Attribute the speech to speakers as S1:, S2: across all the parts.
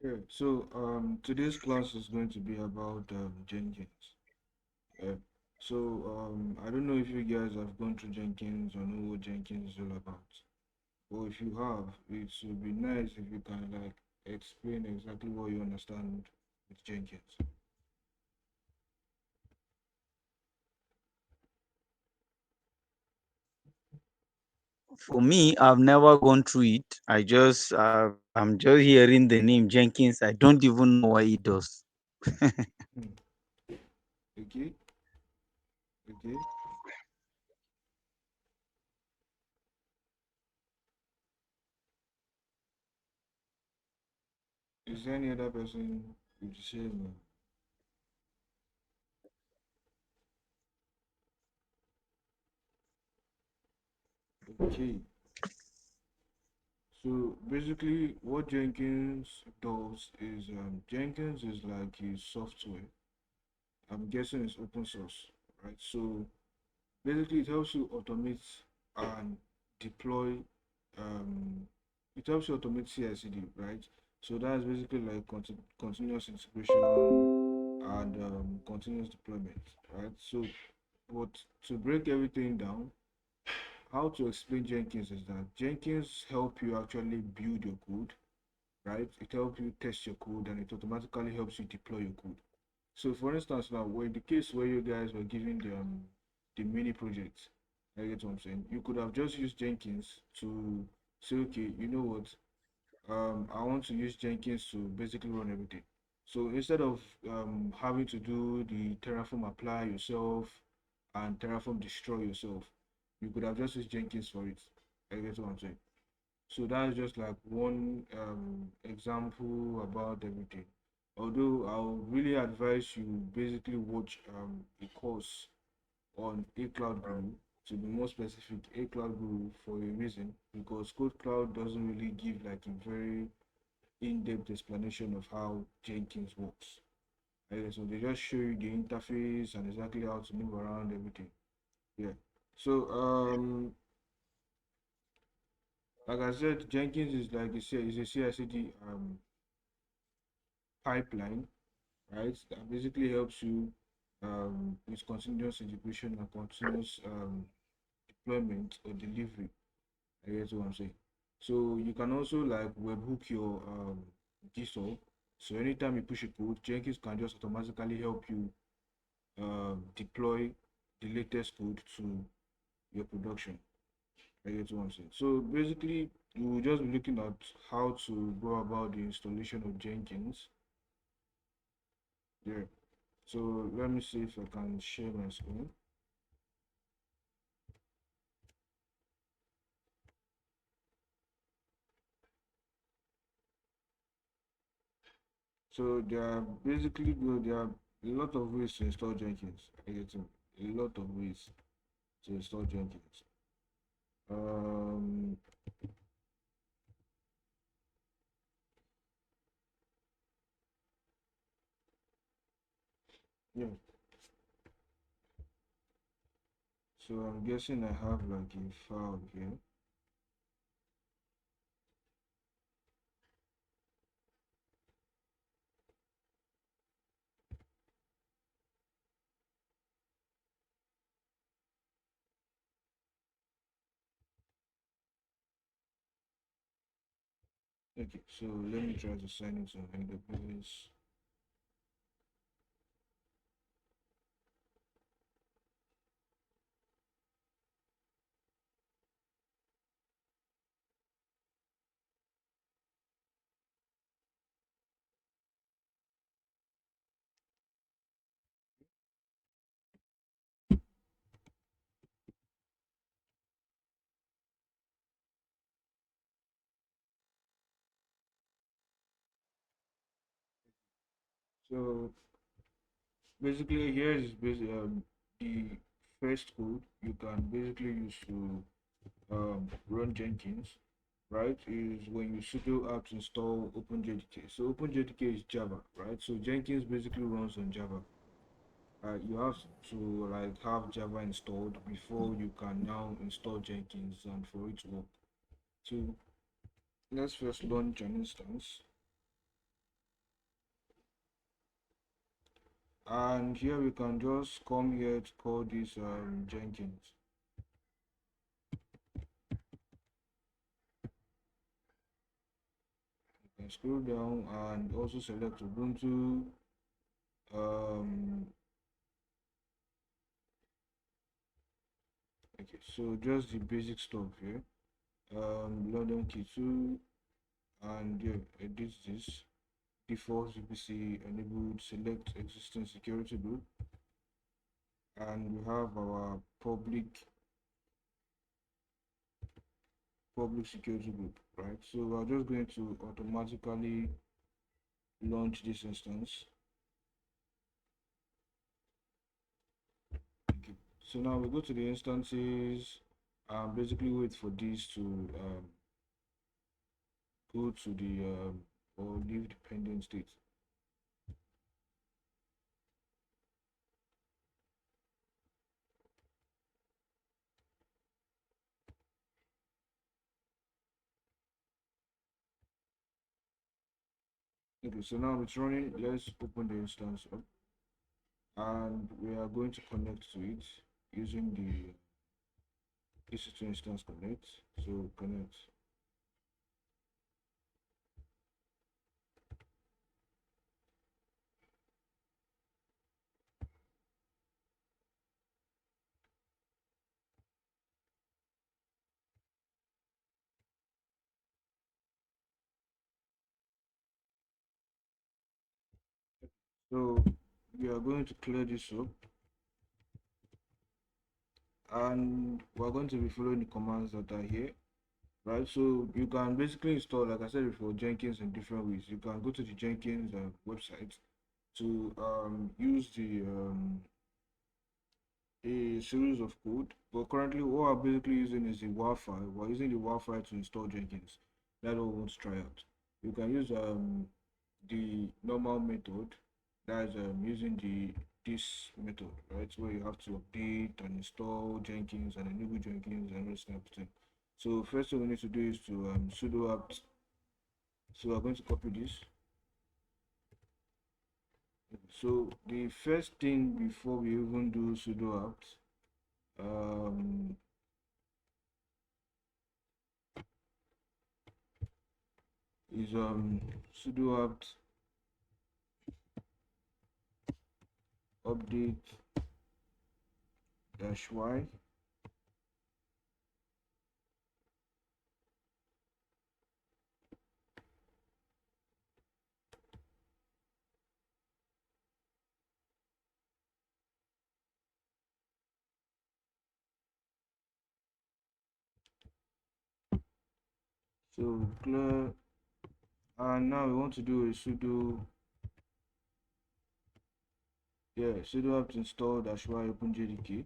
S1: Yeah, so today's class is going to be about Jenkins. Yeah. So I don't know if you guys have gone through Jenkins or know what Jenkins is all about. Or if you have, it would be nice if you can like explain exactly what you understand with Jenkins.
S2: For me, I've never gone through it. I'm just hearing the name Jenkins. I don't even know what it does.
S1: Hmm. Okay, okay. Is there any other person with the same? Okay. So basically, what Jenkins does is Jenkins is like a software. I'm guessing it's open source, right? So basically, it helps you automate and deploy. Um, it helps you automate CI/CD, right? So that's basically like continuous integration and continuous deployment, right? So, but to break everything down, how to explain Jenkins is that Jenkins help you actually build your code, right? It helps you test your code and it automatically helps you deploy your code. So for instance now, where in the case where you guys were giving the mini project, I get what I'm saying. You could have just used Jenkins to say, okay, you know what? I want to use Jenkins to basically run everything. So instead of having to do the Terraform apply yourself and Terraform destroy yourself, you could have just used Jenkins for it. I get what I'm saying. So that's just like one example about everything. Although I'll really advise you basically watch a course on a cloud guru, to be more specific, a cloud guru for a reason, because Code Cloud doesn't really give like a very in-depth explanation of how Jenkins works. So they just show you the interface and exactly how to move around everything. Yeah. So like I said, Jenkins is like is a CI/CD pipeline, right? That basically helps you with continuous integration and continuous deployment or delivery. I guess what I'm saying. So you can also like webhook your GSOL. So anytime you push a code, Jenkins can just automatically help you deploy the latest code to your production. I get what I'm saying. So basically, you will just be looking at how to go about the installation of Jenkins. Yeah. So let me see if I can share my screen. So there are a lot of ways to install Jenkins. I get it. A lot of ways to install Jenkins. Um, yeah. So I'm guessing I have like a file here. Okay, so let me try to sign into AWS. So basically, here is the first code you can basically use to run Jenkins, right? Is when you sudo apt install OpenJDK. So OpenJDK is Java, right? So Jenkins basically runs on Java. You have to like have Java installed before you can now install Jenkins and for it to work. So let's first launch an instance. And here we can just come here to call this Jenkins. You can scroll down and also select Ubuntu. Um, okay, so just the basic stuff here. London key 2, and yeah, edit this. Default VPC enabled, select existing security group, and we have our public security group, right? So we're just going to automatically launch this instance. Okay. So now we go to the instances and basically wait for this to go to the or leave the pending state. Okay, so now it's running. Let's open the instance up, and we are going to connect to it using the EC2 instance connect. So connect. So we are going to clear this up, and we're going to be following the commands that are here, right? So you can basically install, like I said before, Jenkins in different ways. You can go to the Jenkins website to use the a series of code, but currently what we're basically using is the Wi-Fi. We're using the Wi-Fi to install Jenkins. That's what we want to try out. You can use the normal method, that is using this method, right? Where you have to update and install Jenkins and enable Jenkins and rest and everything. So first thing we need to do is to sudo apt. So we're going to copy this. So the first thing before we even do sudo apt, um, is sudo apt update -y. So clear, and now we want to do a sudo, yeah, sudo apt install -y open jdk.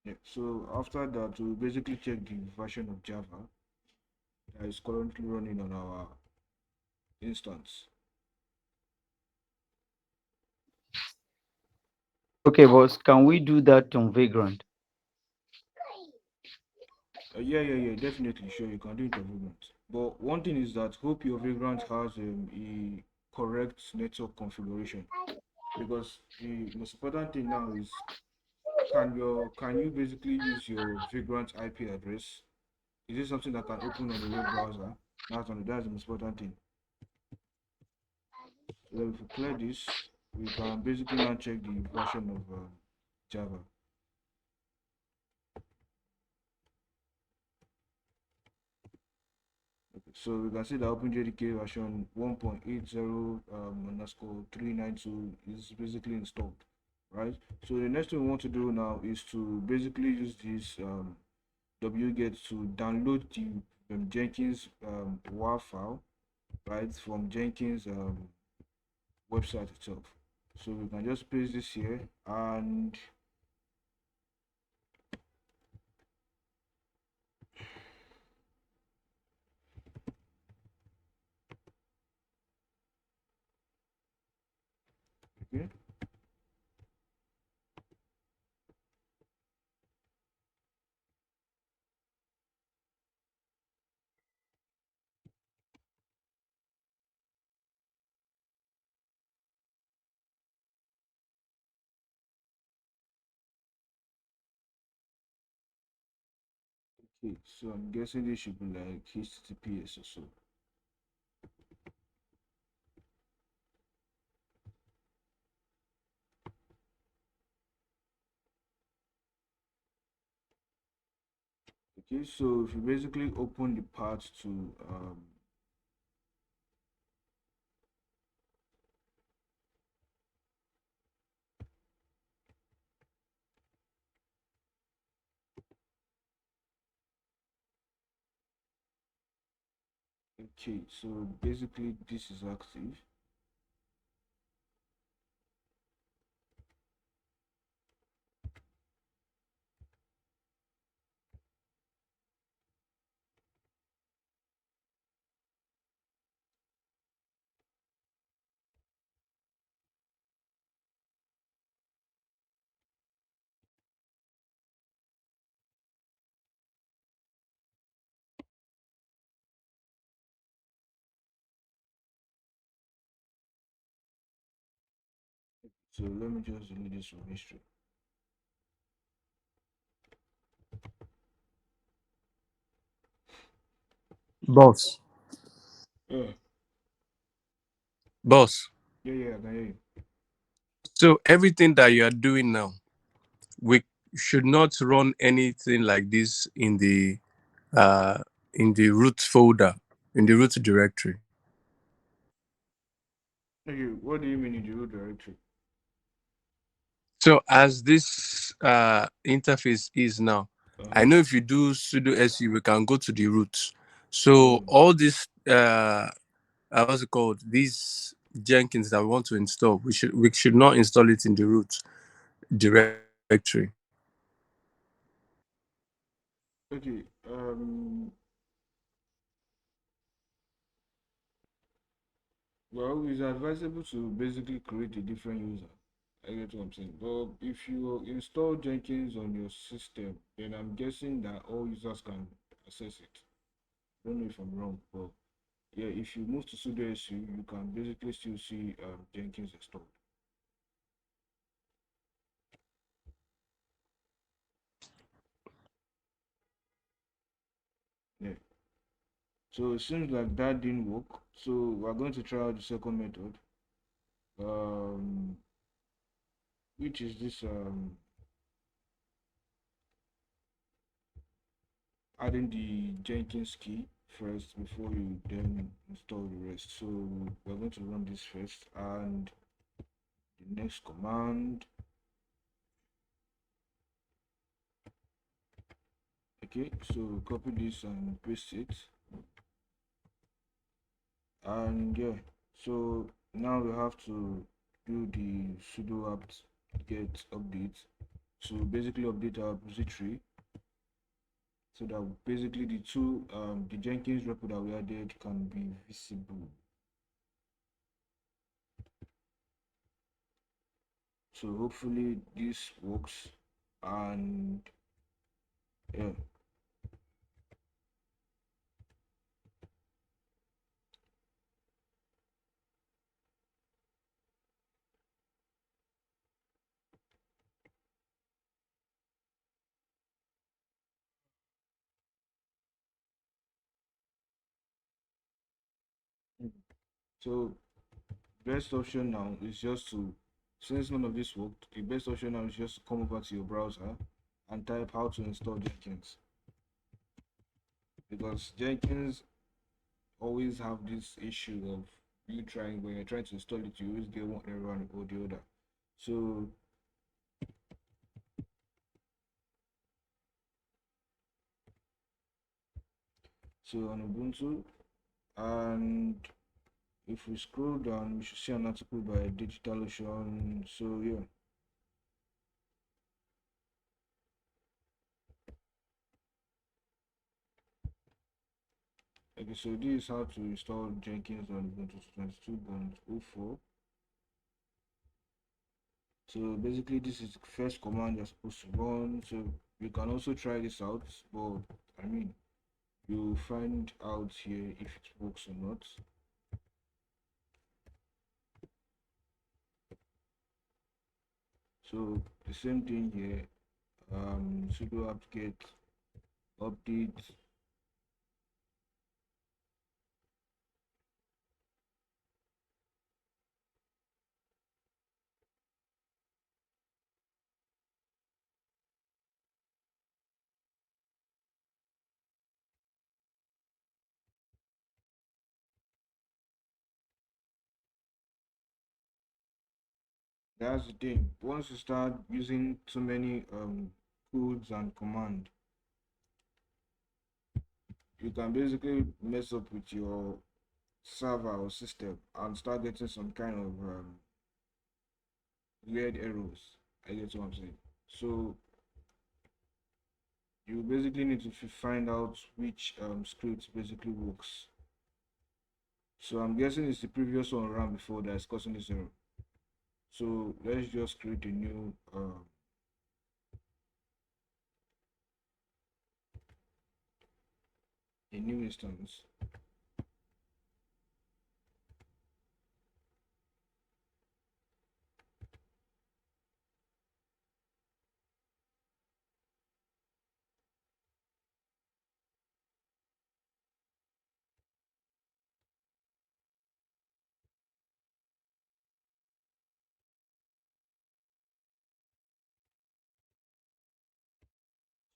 S1: Yeah, so after that we basically check the version of Java that is currently running on our instance.
S2: Okay, boss, can we do that on Vagrant?
S1: Yeah, definitely, sure, you can do it on Vagrant. But one thing is that hope your Vagrant has a correct network configuration, because the most important thing now is, can you basically use your Vagrant IP address? Is it something that can open on the web browser? That's the most important thing. So if we clear this, we can basically now check the version of Java. Okay, so we can see that OpenJDK version 1.80 underscore 392 is basically installed, right? So the next thing we want to do now is to basically use this wget to download the Jenkins WAR file, right, from Jenkins website itself. So we can just paste this here, and okay. Okay, so I'm guessing this should be like HTTPS or so. Okay, so if you basically open the path to okay, so basically this is active. So let me just delete this from history.
S3: Boss.
S1: Yeah,
S3: Boss.
S1: yeah, I can hear you.
S3: So everything that you are doing now, we should not run anything like this uh in the root folder, in the root directory.
S1: Okay, what do you mean in the root directory?
S3: So as this interface is now, I
S1: Uh-huh.
S3: know if you do sudo su, we can go to the root. So
S1: Oh,
S3: all this what's it called? These Jenkins that we want to install, we should not install it in the root directory.
S1: okay. Well, it's advisable to basically create a different user. I get what I'm saying. But if you install Jenkins on your system, then I'm guessing that all users can access it. I don't know if I'm wrong, but yeah, if you move to sudo su, you can basically still see Jenkins installed. Yeah. So it seems like that didn't work. So we're going to try out the second method, um, which is this adding the Jenkins key first before you then install the rest. So we're going to run this first, and the next command. Okay, so copy this and paste it, and yeah. So now we have to do the sudo apt get update to basically update our repository so that basically the Jenkins repo that we added can be visible. So hopefully this works, and yeah. So best option now is just to, since none of this worked, the best option now is just to come over to your browser and type how to install Jenkins, because Jenkins always have this issue of you trying, when you're trying to install it, you always get one error or the other. So on Ubuntu, and if we scroll down, we should see an article by DigitalOcean. So yeah, okay. So this is how to install Jenkins on Ubuntu 22.04. So basically, this is the first command you're supposed to run. So you can also try this out, but I mean, you'll find out here if it works or not. So the same thing here, sudo apt get update. That's the thing. Once you start using too many codes and command, you can basically mess up with your server or system and start getting some kind of weird errors. I get what I'm saying. So you basically need to find out which script basically works. So I'm guessing it's the previous one ran before that's causing this error. So let's just create a new instance.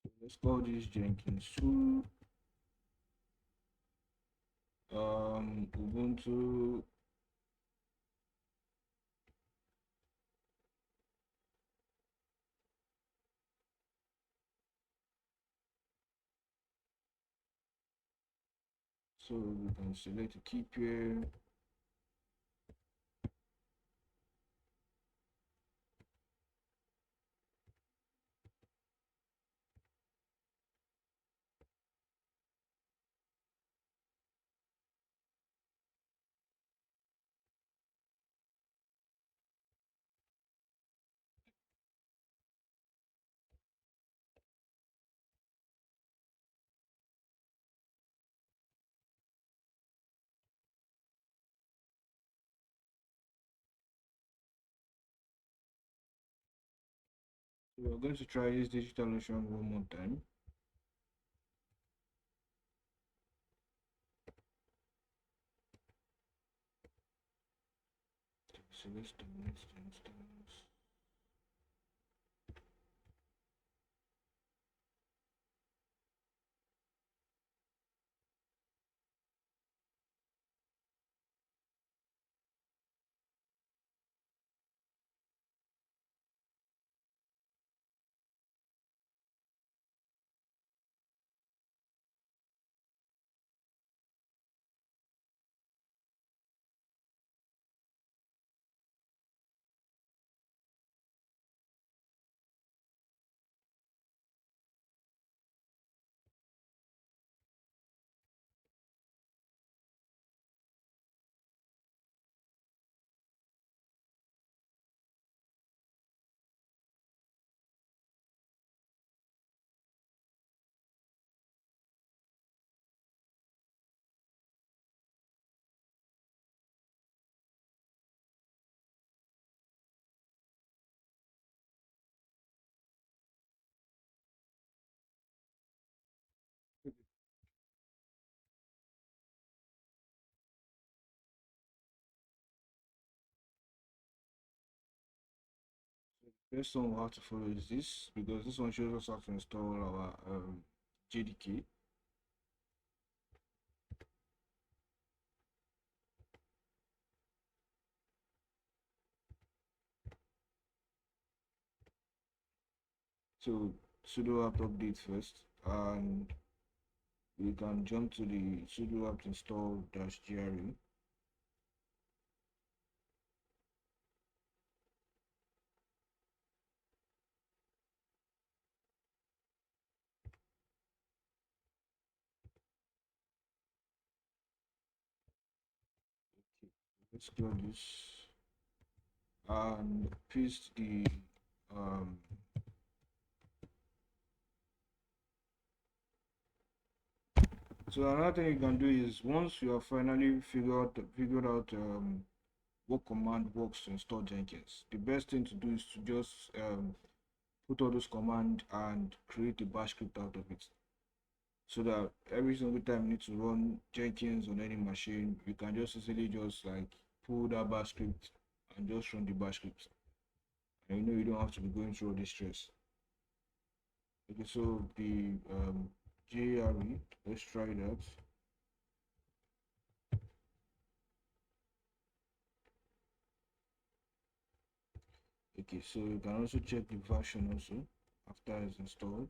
S1: So let's call this Jenkins 2 Ubuntu. So we can select a keep here. So we're going to try this DigitalOcean one more time. Select the next instance. First one we'll have to follow is this because this one shows us how to install our JDK. So sudo apt update first, and we can jump to the sudo apt install -gre. Okay, let's clear this and paste the um so another thing you can do is once you have finally figured out what command works to install Jenkins, the best thing to do is to just put all those commands and create a bash script out of it. so that every single time you need to run Jenkins on any machine, you can just easily just like pull that bash script and just run the bash script. And you know you don't have to be going through all this stress. Okay, so the JRE, let's try that. Okay, so you can also check the version also after it's installed.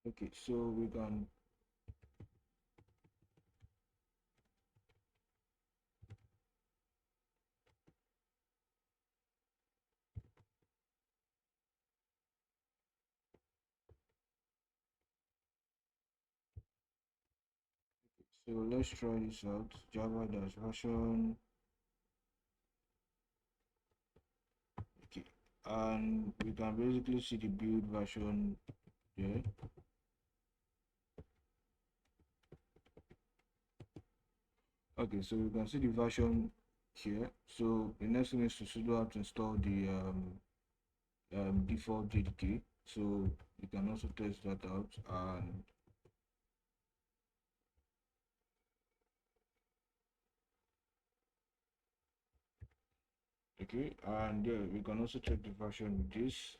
S1: Okay, so we can so let's try this out. Java dash version. Okay, and we can basically see the build version here. Okay, so you can see the version here. So the next thing is to sudo apt install the default JDK. So you can also test that out. And okay, and yeah, we can also check the version with this.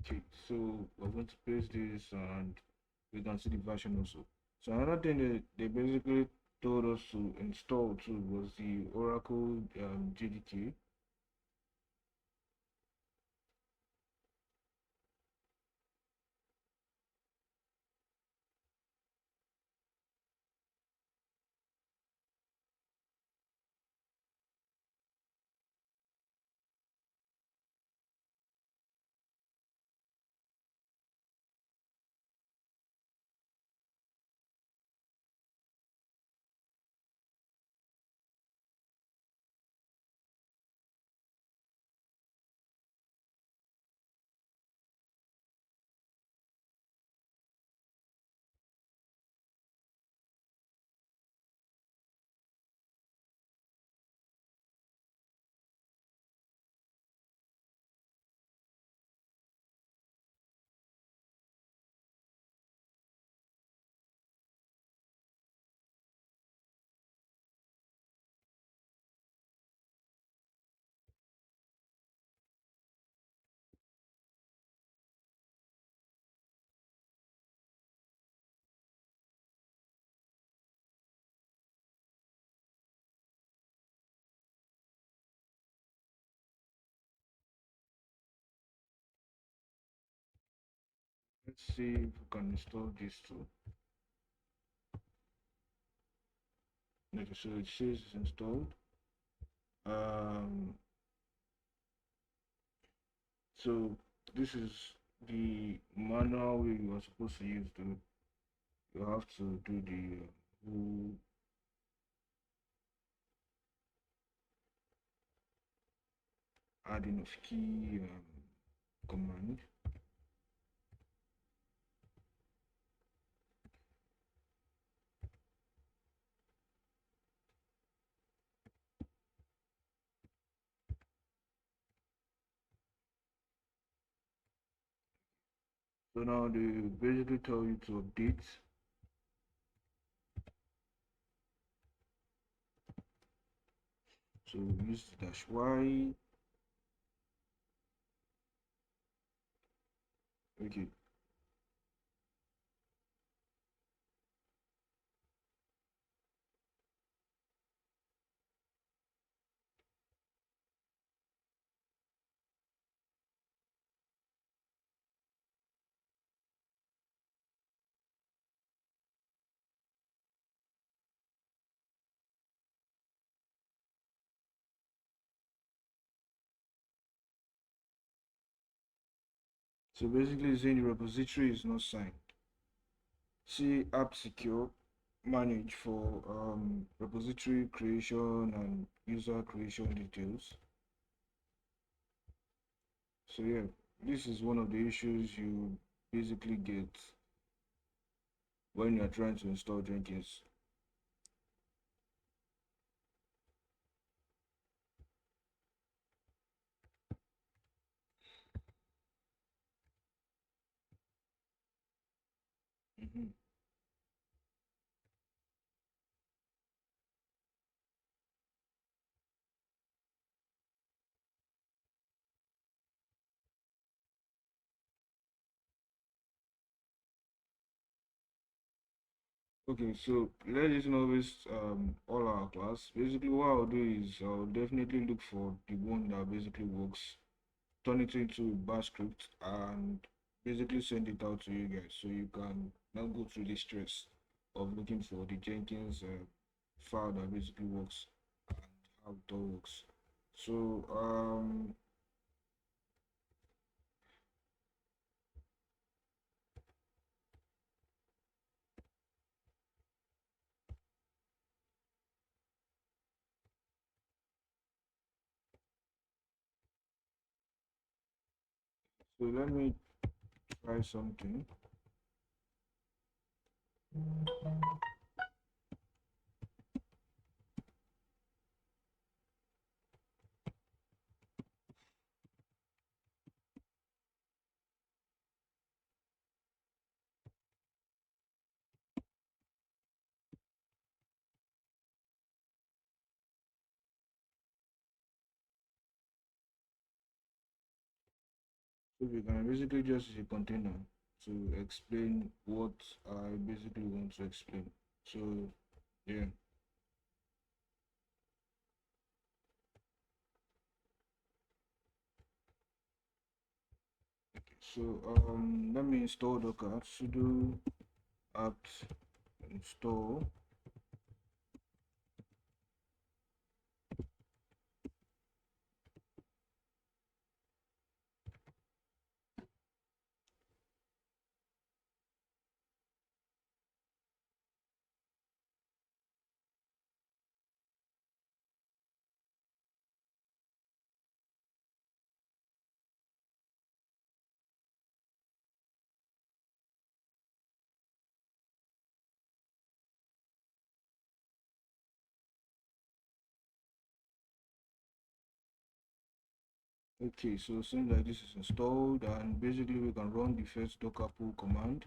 S1: Okay, so we're going to paste this and we can see the version also. So another thing that they basically told us to install too was the Oracle JDK. Let's see if we can install this too. Okay, so it says it's installed. Um, so this is the manual way you are supposed to use to. You have to do the whole adding of key command. So now they basically tell you to update. So use dash Y. Okay, So basically, it's saying the repository is not signed. See app secure manage for repository creation and user creation details. So yeah, this is one of the issues you basically get when you're trying to install Jenkins. Mhm. Okay, so let us novice all our class. Basically, what I'll do is I'll definitely look for the one that basically works, turn it into bash script, and basically send it out to you guys so you can not go through the stress of looking for the Jenkins file that basically works and how it all works. So so let me try something. So we can basically just use a container to explain what I basically want to explain. So yeah. So let me install Docker sudo apt install. Okay, so seems like this is installed, and basically we can run the first docker pull command.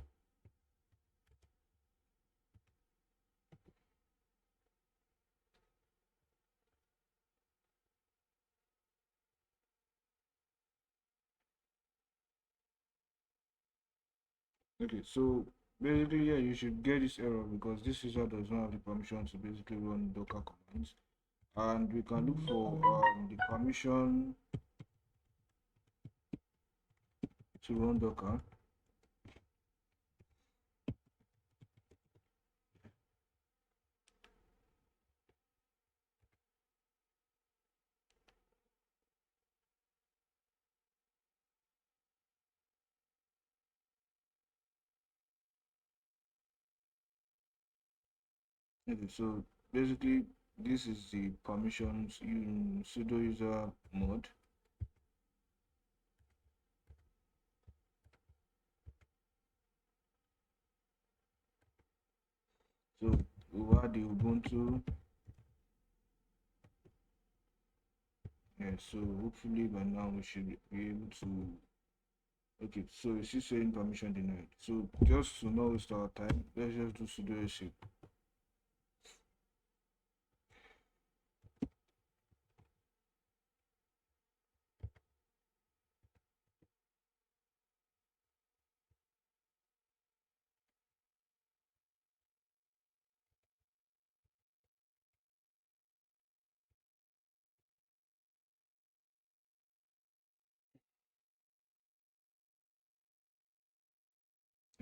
S1: Okay, so basically, yeah, you should get this error because this user does not have the permission to basically run docker commands. And we can look for the permission to run docker. Okay, so basically this is the permissions in sudo user mode. So over the Ubuntu. Yeah, so hopefully by now we should be able to. Okay, so it's saying permission denied. So just to not waste our time, let's just do sudo save.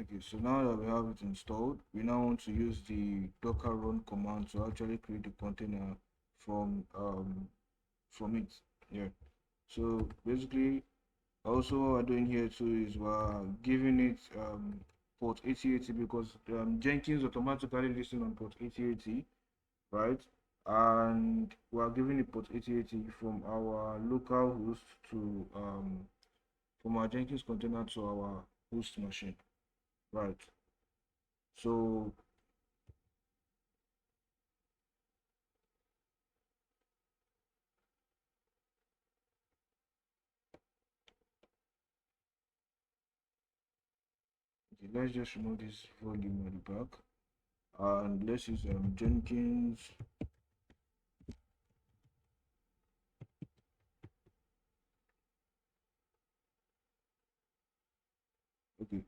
S1: Okay, so now that we have it installed, we now want to use the docker run command to actually create the container from it. Yeah. So basically Also, what we're doing here too is we're giving it port 8080 because Jenkins automatically listen on port 8080, right? And we're giving it port 8080 from our local host to from our Jenkins container to our host machine, right? So okay, let's just remove this volume at the back and let's use Jenkins. Okay,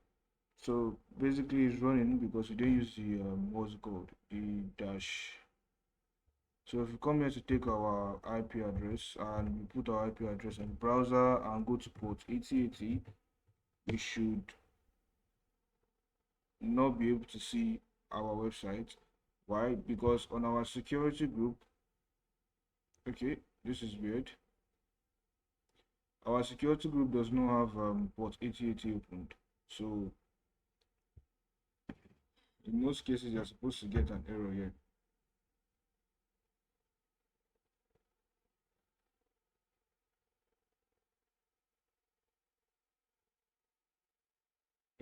S1: so basically it's running because we didn't use the what's it called, the dash. So if we come here to take our IP address and we put our IP address in the browser and go to port 8080, we should not be able to see our website. Why? Because on our security group, okay, this is weird. Our security group does not have port 8080 opened. So in most cases, you're supposed to get an error here.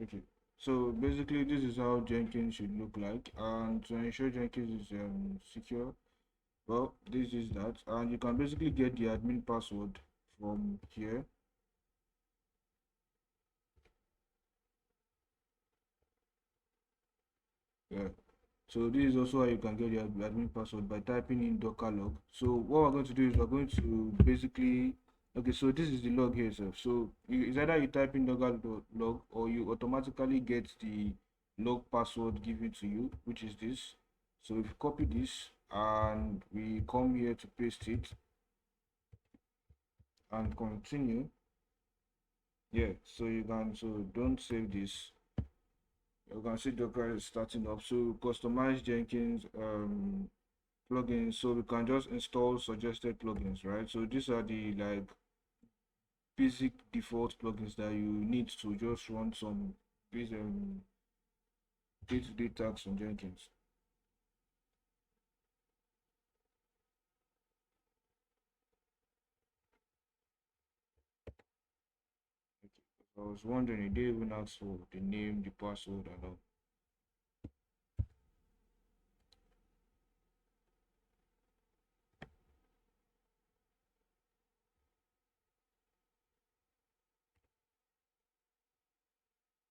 S1: Okay, so basically this is how Jenkins should look like, and to ensure Jenkins is secure, well, this is that, and you can basically get the admin password from here. Yeah. So this is also how you can get the admin password by typing in docker log. So what we're going to do is we're going to basically, okay, so this is the log here itself. So it's either you type in docker log or you automatically get the log password given to you, which is this. So if you copy this and we come here to paste it and continue, yeah, so you can, so don't save this. You can see Docker is starting up. So customize Jenkins plugins, so we can just install suggested plugins, right? So these are the like basic default plugins that you need to just run some basic day-to-day tasks on Jenkins. Okay. I was wondering, they even ask for the name, the password, and all.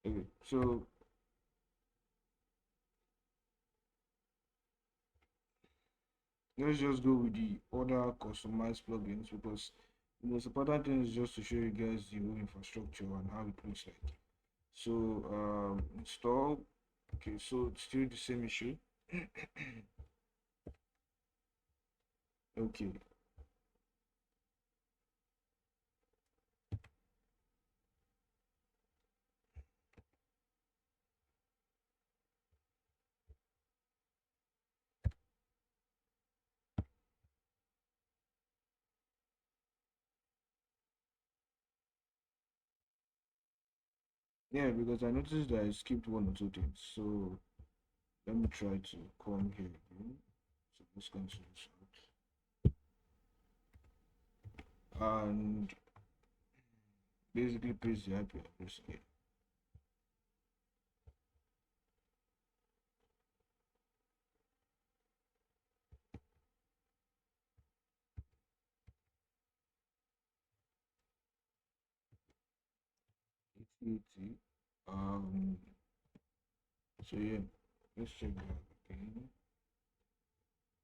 S1: Okay, so let's just go with the other customized plugins because the most important thing is just to show you guys the whole infrastructure and how it looks like. So install. Okay, so it's still the same issue. Okay, yeah, because I noticed that I skipped one or two things. So let me try to come here again. So let's cancel this out. And basically paste the IP address again. It's 80. Um so yeah, let's check that again.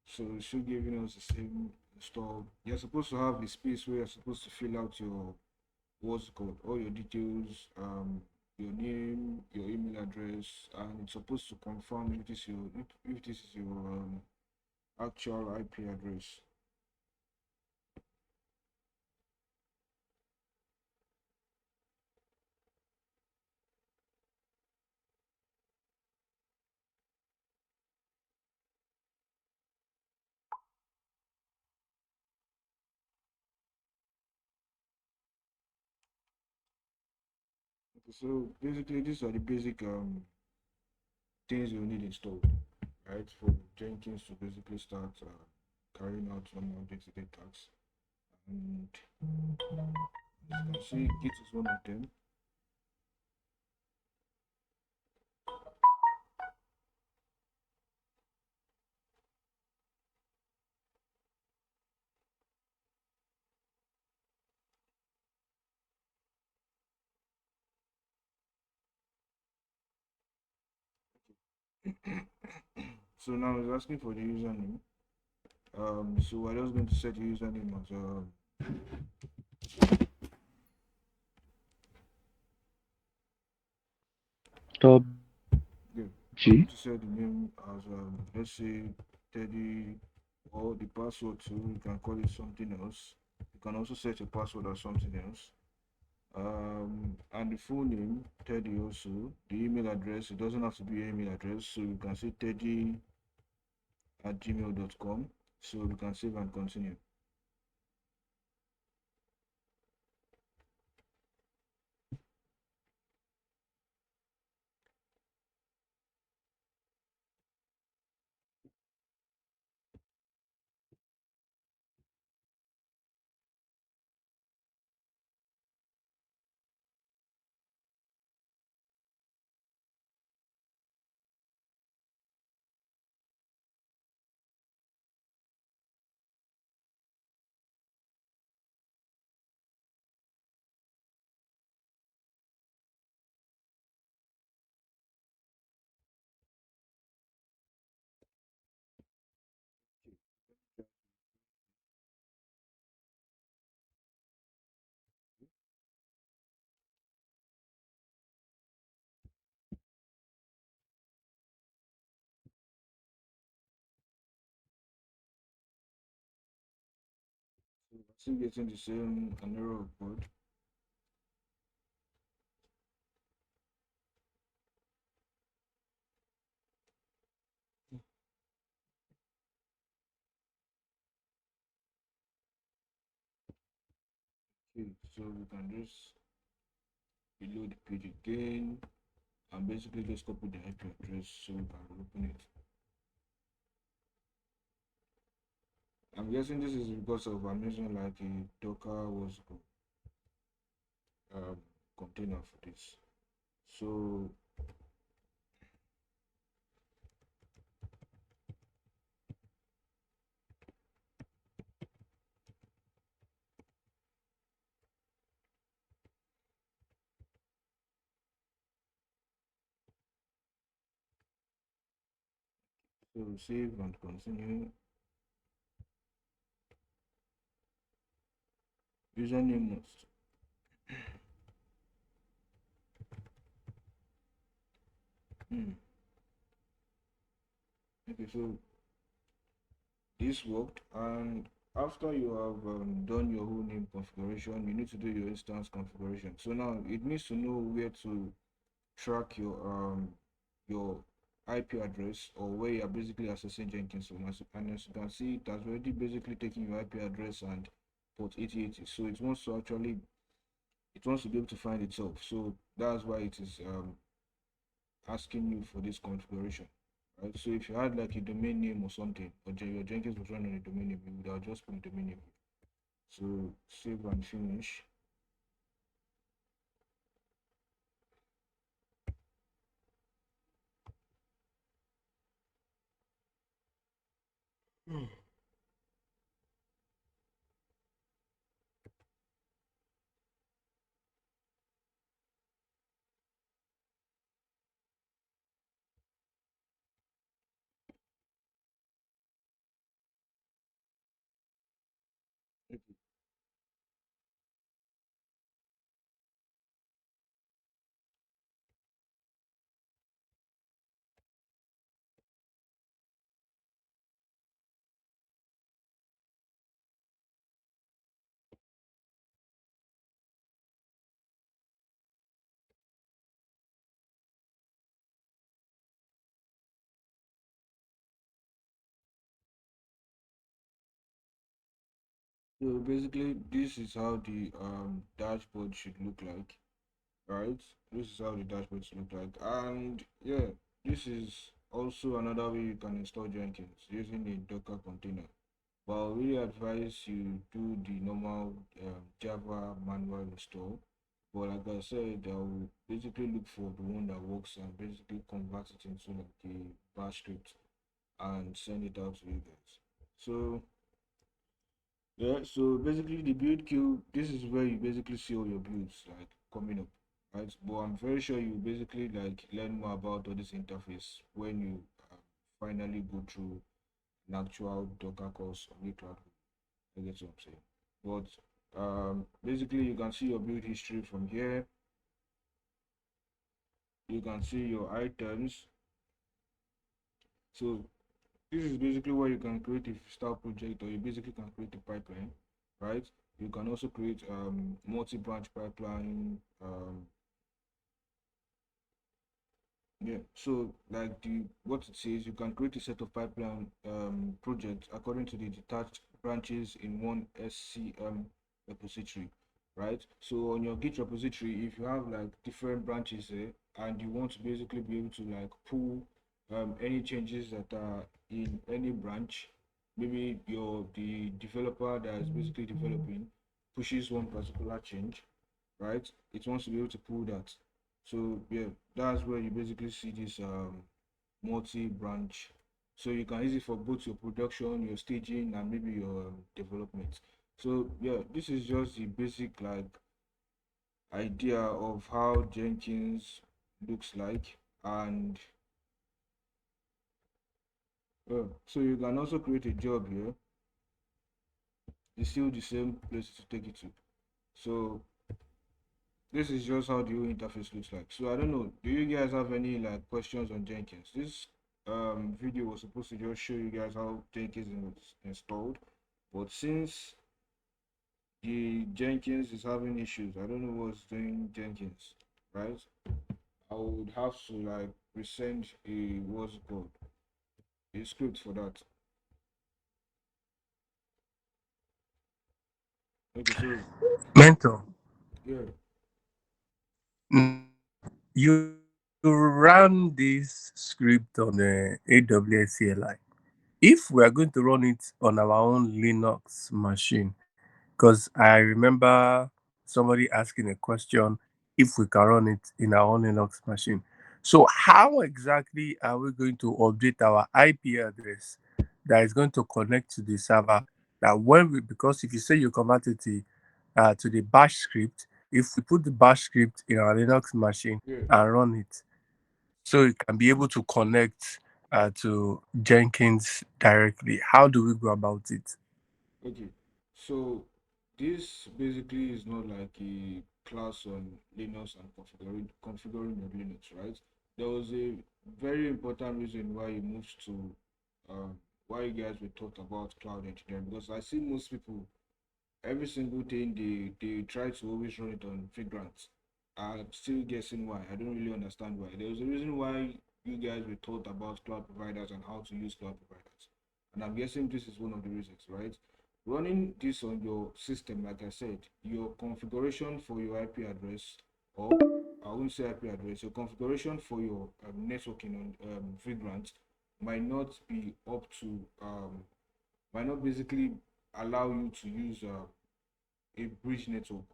S1: So it should giving us the same install. You're supposed to have a space where you're supposed to fill out your what's it called, all your details, your name, your email address, and it's supposed to confirm if this your if this is your actual IP address. So basically, these are the basic things you need installed, right, for Jenkins to basically start carrying out normal day-to-day tasks. And as you can see, Git is one of them. So now it's asking for the username. So we're just going to set the username as
S4: Top
S1: yeah, we're
S4: G.
S1: going to set the name as let's say Teddy, or the password too. You can call it something else. You can also set your password as something else. And the full name Teddy also. The email address, it doesn't have to be your email address, so you can say teddy@gmail.com. So we can save and continue. So we're still getting the same an error code. Okay, so we can just reload the page again and basically just copy the IP address so we can open it. I'm guessing this is because of I'm using like a Docker was um, container for this. So save and continue. Username must. Hmm. Okay, so this worked, and after you have done your whole name configuration, you need to do your instance configuration. So now it needs to know where to track your IP address, or where you are basically accessing Jenkins from. And as you can see, it has already basically taken your IP address and port 8080. So it wants to be able to find itself. So that's why it is asking you for this configuration. Right? So if you had like a domain name or something, or your Jenkins was running a domain name, you would have just put the domain name. So save and finish. Okay. So basically, this is how the dashboard should look like. right? This is how the dashboards look like. And yeah, this is also another way you can install Jenkins using a Docker container. But I really advise you do the normal Java manual install. But like I said, I will basically look for the one that works and basically convert it into like a bash script and send it out to you guys. So yeah, so basically the build queue, this is where you basically see all your builds like coming up, right? But I'm very sure you basically like learn more about all this interface when you finally go through an actual Docker course on the cloud. I get what I'm saying. But basically you can see your build history from here. You can see your items. So this is basically where you can create a style project, or you basically can create a pipeline, right? You can also create multi-branch pipeline. Yeah, so like the what it says, you can create a set of pipeline projects according to the detached branches in one SCM repository, right? So on your Git repository, if you have like different branches there, and you want to basically be able to like pull any changes that are in any branch, maybe the developer that is basically developing pushes one particular change, right? It wants to be able to pull that. So yeah, that's where you basically see this multi-branch. So you can use it for both your production, your staging, and maybe your development. So yeah, this is just the basic like idea of how Jenkins looks like, and so you can also create a job here. It's still the same place to take it to. So this is just how the whole interface looks like. So I don't know, do you guys have any like questions on Jenkins? This video was supposed to just show you guys how Jenkins is installed, but since the Jenkins is having issues, I don't know what's doing Jenkins, right? I would have to like resend a what's it called, a script for that. Okay, so
S3: Mentor.
S1: yeah,
S3: Now, you ran this script on the AWS CLI. If we are going to run it on our own Linux machine, because I remember somebody asking a question if we can run it in our own Linux machine. So, how exactly are we going to update our IP address that is going to connect to the server? That when we, because if you say you convert it to the bash script, if we put the bash script in our Linux machine
S1: yeah,
S3: and run it, so it can be able to connect to Jenkins directly. How do we go about it?
S1: okay. So this basically is not like a class on Linux and configuring your Linux, right? There was a very important reason why you moved to why you guys were taught about cloud engineering, because I see most people every single thing they try to always run it on Vagrant. I'm still guessing why. I don't really understand why. There was a reason why you guys were taught about cloud providers and how to use cloud providers. And I'm guessing this is one of the reasons, right? Running this on your system, like I said, your configuration for your IP address, or I won't say IP address, your configuration for your networking on Vagrant might not be up to, might not basically allow you to use a bridge network.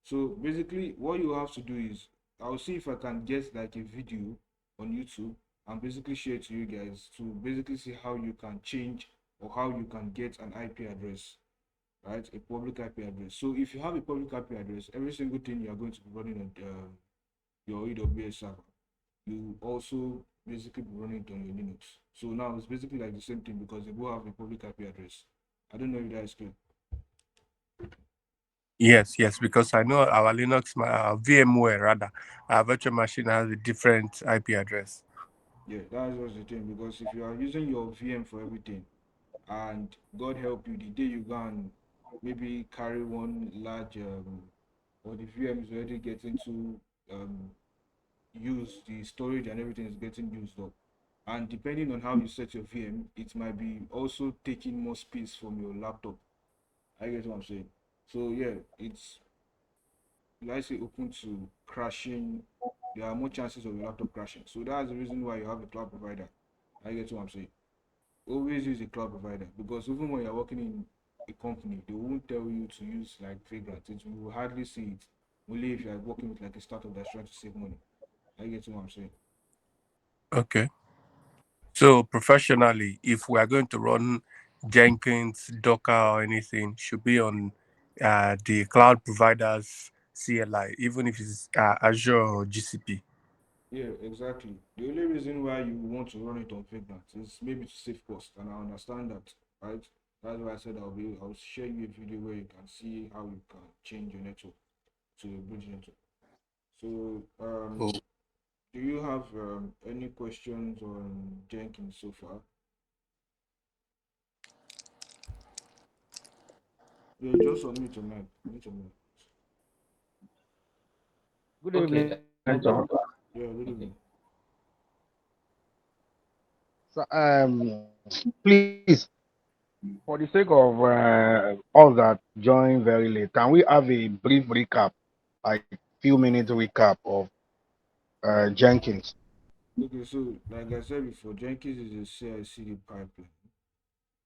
S1: So basically, what you have to do is, I'll see if I can get like a video on YouTube and basically share it to you guys to basically see how you can change or how you can get an IP address, right? A public IP address. So if you have a public IP address, every single thing you are going to be running on your AWS server, you also basically be running it on your Linux. So now it's basically like the same thing because they both have a public IP address. I don't know if that is clear.
S3: Yes, yes, because I know our Linux, VMware rather, our virtual machine has a different IP address.
S1: Yeah, that's just the thing because if you are using your VM for everything, and God help you, the day you go and maybe carry one large or the VM is already getting to um use, the storage and everything is getting used up. And depending on how you set your VM, it might be also taking more space from your laptop. I get what I'm saying. So yeah, it's let's say open to crashing, there are more chances of your laptop crashing. So that's the reason why you have a cloud provider. I get what I'm saying. Always use a cloud provider, because even when you're working in a company, they won't tell you to use like Vagrant. It you will hardly see it. Only if you're working with like a startup that's trying to save money. I get what I'm saying.
S3: Okay. So professionally, if we are going to run Jenkins, Docker, or anything, should be on the cloud providers CLI, even if it's Azure or GCP.
S1: Yeah, exactly. The only reason why you want to run it on Vagrant is maybe to save cost, and I understand that, right? That's why I said I'll share you a video where you can see how you can change your network to a bridge network. So,
S3: Oh,
S1: do you have any questions on Jenkins so far? Yeah, just unmute your mic. Mute your mic.
S4: Good
S5: Okay,
S4: evening, Mentor.
S1: Yeah, good
S5: okay.
S1: evening.
S4: So, please, for the sake of all that joined very late, can we have a brief recap, like few minutes recap of Jenkins?
S1: Okay, so like I said before, Jenkins is a CI/CD pipeline,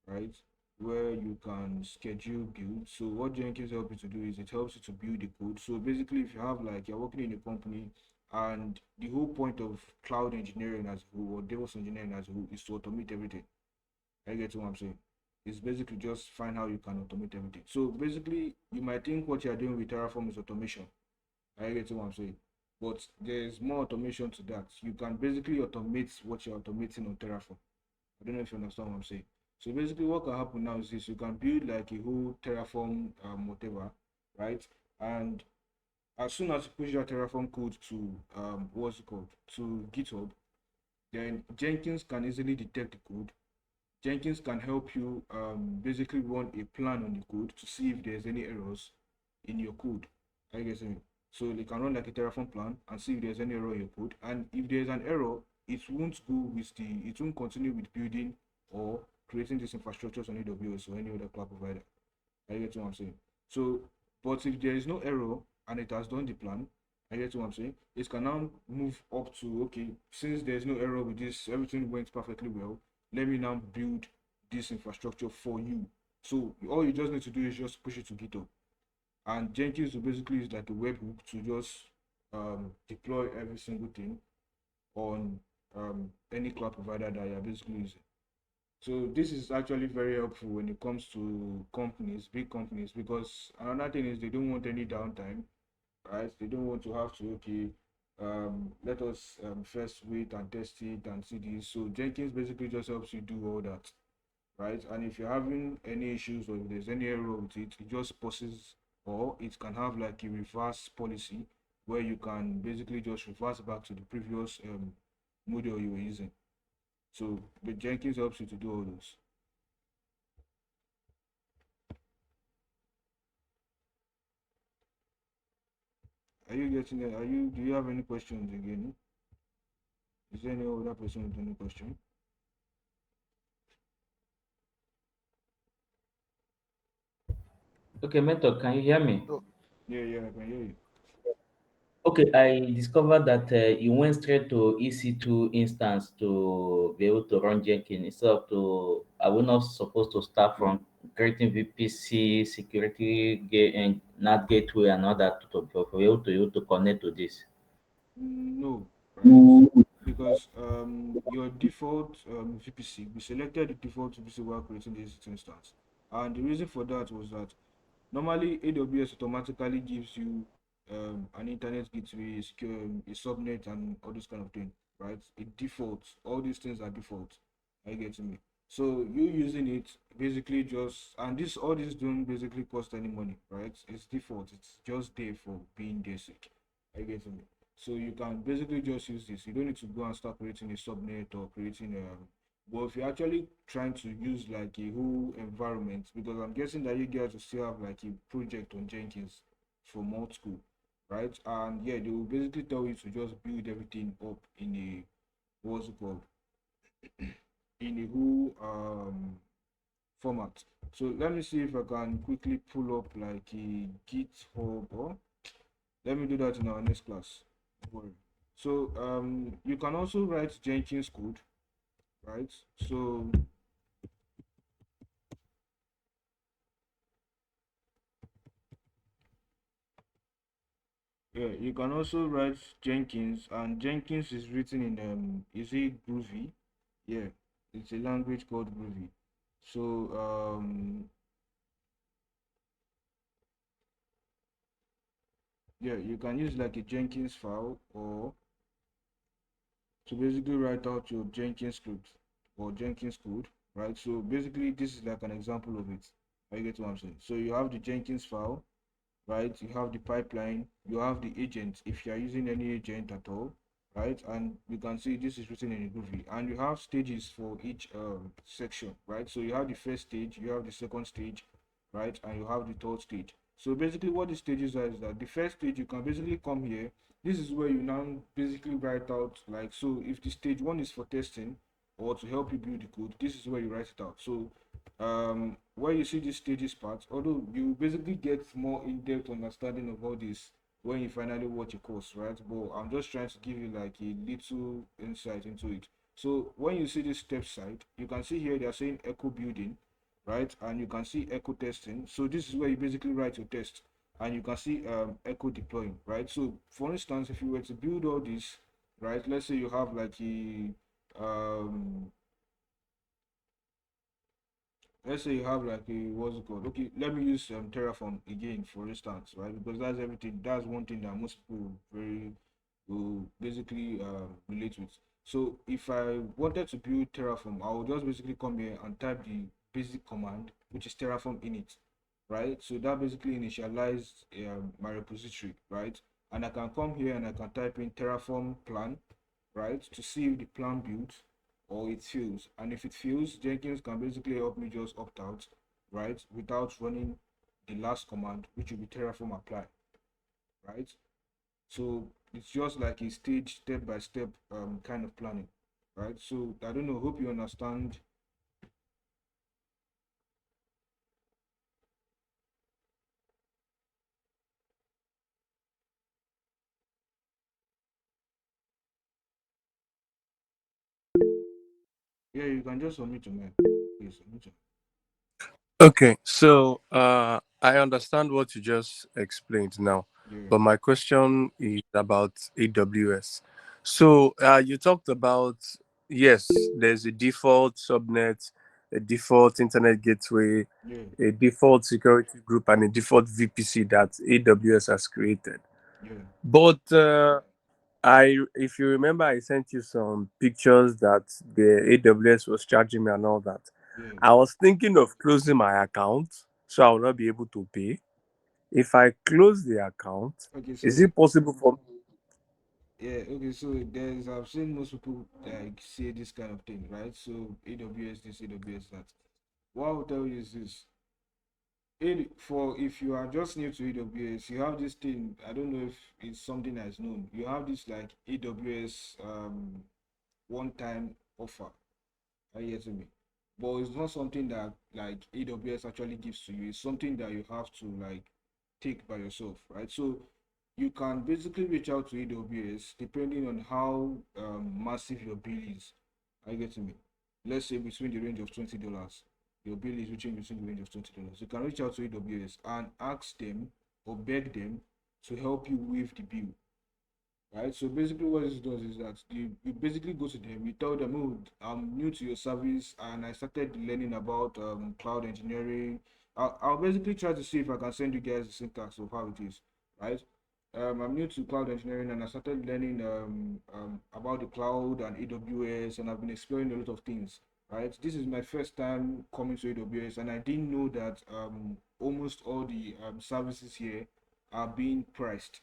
S1: right? Where you can schedule build. So what Jenkins helps you to do is it helps you to build the code. So basically, if you have like you're working in a company, and the whole point of cloud engineering as a whole or DevOps engineering as a whole is to automate everything. I get what I'm saying. It's basically just find how you can automate everything. So basically, you might think what you're doing with Terraform is automation. I get what I'm saying. But there's more automation to that. You can basically automate what you're automating on Terraform. I don't know if you understand what I'm saying. So basically, what can happen now is this: you can build like a whole Terraform whatever, right? And as soon as you push that Terraform code to what's it called, to GitHub, then Jenkins can easily detect the code. Jenkins can help you basically run a plan on the code to see if there's any errors in your code. I guess me. So they can run like a Terraform plan and see if there's any error in your code. And if there's an error, it won't continue with building or creating these infrastructures on AWS or any other cloud provider. I get what I'm saying. So, but if there is no error and it has done the plan, I get what I'm saying. It can now move up to okay, since there's no error with this, everything went perfectly well. Let me now build this infrastructure for you. So all you just need to do is just push it to GitHub. And Jenkins will basically use like a webhook to just deploy every single thing on any cloud provider that you're basically using. So this is actually very helpful when it comes to companies, big companies, because another thing is they don't want any downtime, right? They don't want to have to okay, let us first wait and test it and see this. So Jenkins basically just helps you do all that, right? And if you're having any issues or if there's any error with it, it just pauses, or it can have like a reverse policy where you can basically just reverse back to the previous model you were using. So the Jenkins helps you to do all those. Are you getting it? Do you have any questions again? Is there any other person with any question?
S5: Okay, Mentor, can you hear me?
S4: So,
S1: Yeah, I can hear you.
S5: Okay, I discovered that you went straight to EC2 instance to be able to run Jenkins instead of to. Are we not supposed to start from creating VPC, security gate, and NAT gateway and all that to be able to connect to this?
S1: No, right? Because your default VPC, we selected the default VPC while creating this instance. And the reason for that was that normally AWS automatically gives you an internet gateway, a subnet, and all this kind of thing, right? It defaults. All these things are default. Are you getting me? So you using it basically just, and this all this don't basically cost any money, right? It's default. It's just there for being basic. Are you getting me? So you can basically just use this. You don't need to go and start creating a subnet or creating but if you're actually trying to use like a whole environment, because I'm guessing that you guys will still have like a project on Jenkins from old school, right? And yeah, they will basically tell you to just build everything up in a what's it called? In a whole format. So let me see if I can quickly pull up like a GitHub. Let me do that in our next class. Don't worry. So you can also write Jenkins code, right? So yeah, you can also write Jenkins, and Jenkins is written in is it Groovy? Yeah, it's a language called Groovy. So yeah, you can use like a Jenkins file or to basically write out your Jenkins script or Jenkins code, right? So basically, this is like an example of it. I get what I'm saying. So you have the Jenkins file, right? You have the pipeline, you have the agent if you are using any agent at all, right? And you can see this is written in a Groovy, and you have stages for each section, right? So you have the first stage, you have the second stage, right? And you have the third stage. So basically, what the stages are is that the first stage you can basically come here. This is where you now basically write out like, so if the stage one is for testing or to help you build the code, this is where you write it out. So where you see this stages part, although you basically get more in-depth understanding of all this when you finally watch a course, right? But I'm just trying to give you like a little insight into it. So when you see this step side, you can see here they are saying echo building, right? And you can see echo testing. So this is where you basically write your test, and you can see echo deploying, right? So for instance, if you were to build all this, right? Let's say you have like a um let's say you have like a what's it called, okay, let me use Terraform again for instance, right? Because that's everything, that's one thing that most people very will basically relate with. So if I wanted to build Terraform, I will just basically come here and type the basic command, which is Terraform init, right? So that basically initialized my repository, right? And I can come here and I can type in Terraform plan, right, to see if the plan builds or it fails. And if it fails, Jenkins can basically help me just opt out, right, without running the last command, which will be Terraform apply, right? So it's just like a stage, step by step kind of planning, right? So I don't know, hope you understand. Yeah, you can just submit your mind. Please submit your
S3: Okay, so I understand what you just explained now,
S1: yeah,
S3: but my question is about AWS. So you talked about, yes, there's a default subnet, a default internet gateway,
S1: yeah,
S3: a default security group, and a default VPC that AWS has created.
S1: yeah,
S3: But if you remember, I sent you some pictures that the AWS was charging me and all that.
S1: yeah.
S3: I was thinking of closing my account so I will not be able to pay. If I close the account,
S1: Okay,
S3: is
S1: so
S3: it possible for?
S1: yeah, okay, so there's I've seen most people like say this kind of thing, right? So AWS this, AWS that. What I'll tell you is this. For if you are just new to AWS, you have this thing. I don't know if it's something that's known. You have this like AWS one-time offer. Are you getting me? But it's not something that like AWS actually gives to you. It's something that you have to like take by yourself, right? So you can basically reach out to AWS depending on how massive your bill is. Are you getting me? Let's say between the range of $20. Your bill is reaching between the range of $20. You can reach out to AWS and ask them or beg them to help you with the bill, right? So basically, what this does is that you basically go to them, you tell them, oh, I'm new to your service and I started learning about cloud engineering. I'll basically try to see if I can send you guys the syntax of how it is, right? I'm new to cloud engineering and I started learning about the cloud and AWS, and I've been exploring a lot of things, right? This is my first time coming to AWS, and I didn't know that almost all the services here are being priced,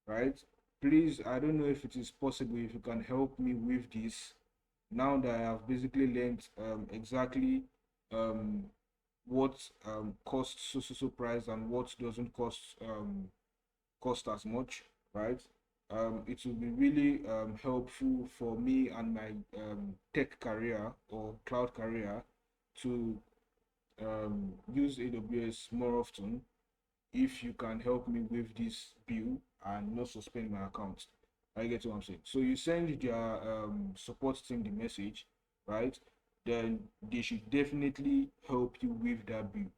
S1: right? Please, I don't know if it is possible if you can help me with this. Now that I have basically learned exactly um, what costs so price and what doesn't cost as much, right? It will be really helpful for me and my tech career or cloud career to use AWS more often, if you can help me with this bill and not suspend my account. I get what I'm saying. So you send their support team the message, right? Then they should definitely help you with that bill.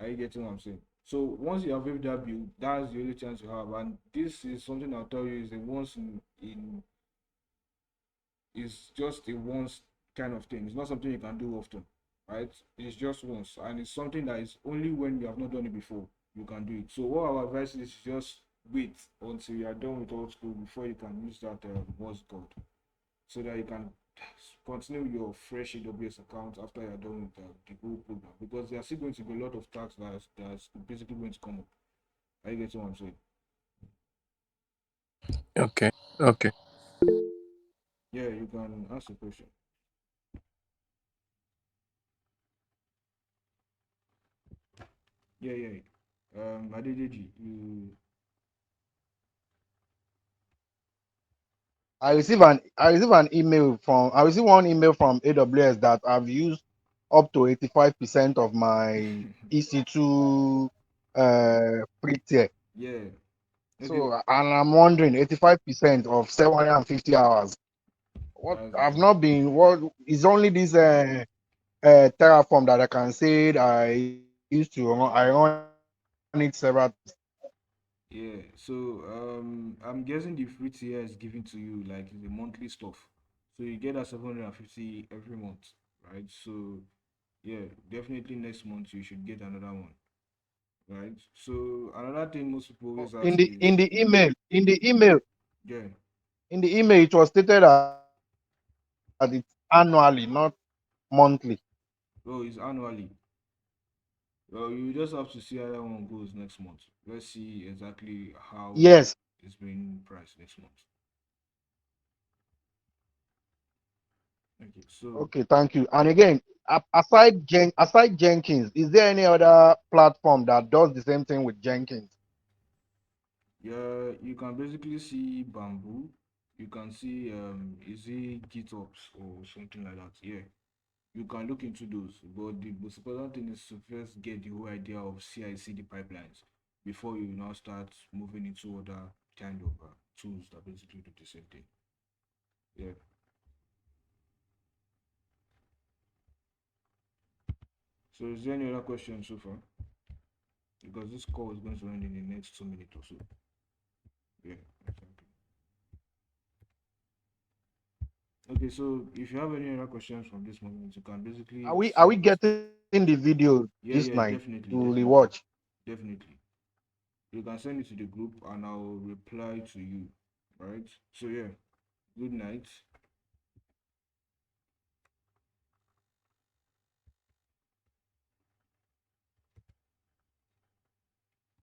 S1: I get what I'm saying. So once you have waived that bill, that's the only chance you have. And this is something I'll tell you is a once in is just a once kind of thing. It's not something you can do often, right? It's just once, and it's something that is only when you have not done it before you can do it. So what our advice is just wait until you are done with old school before you can use that what's called, so that you can continue your fresh AWS account after you're done with the whole program, because there are still going to be a lot of tasks that's basically going to come up. I get what I'm saying.
S3: Okay. Okay.
S1: Yeah, you can ask a question. Yeah, yeah. Adedeji, you.
S4: I received one email from AWS that I've used up to 85% of my EC2 free tier.
S1: Yeah. Okay.
S4: So and I'm wondering 85% of 750 hours. What
S1: That's
S4: I've
S1: insane.
S4: not been what is only this Terraform that I can say I used to run, I run it several times.
S1: Yeah. So I'm guessing the free tier is given to you like the monthly stuff. So you get that 750 every month, right? So yeah, definitely next month you should get another one, right? So another thing most people always
S4: In
S1: ask
S4: the
S1: is
S4: in the email, in the email,
S1: yeah,
S4: in the email, it was stated that it's annually, not monthly.
S1: oh, it's annually. Well, you just have to see how that one goes next month. Let's see exactly how
S4: Yes.
S1: it's being priced next month. Okay, so
S4: Okay, thank you. And again, aside Jenkins, is there any other platform that does the same thing with Jenkins?
S1: yeah, you can basically see bamboo. You can see is it GitOps or something like that. Yeah, you can look into those. But the most important thing is to first get the whole idea of CI/CD pipelines before you now start moving into other kind of tools that basically do the same thing. Yeah. So is there any other questions so far? Because this call is going to end in the next 2 minutes or so. Yeah, exactly. Okay, so if you have any other questions from this moment, you can basically
S4: Are we
S1: send it.
S4: getting the video this
S1: Yeah,
S4: night
S1: yeah,
S4: to
S1: definitely,
S4: rewatch?
S1: definitely, definitely. You can send it to the group and I'll reply to you. Right? So yeah, good night.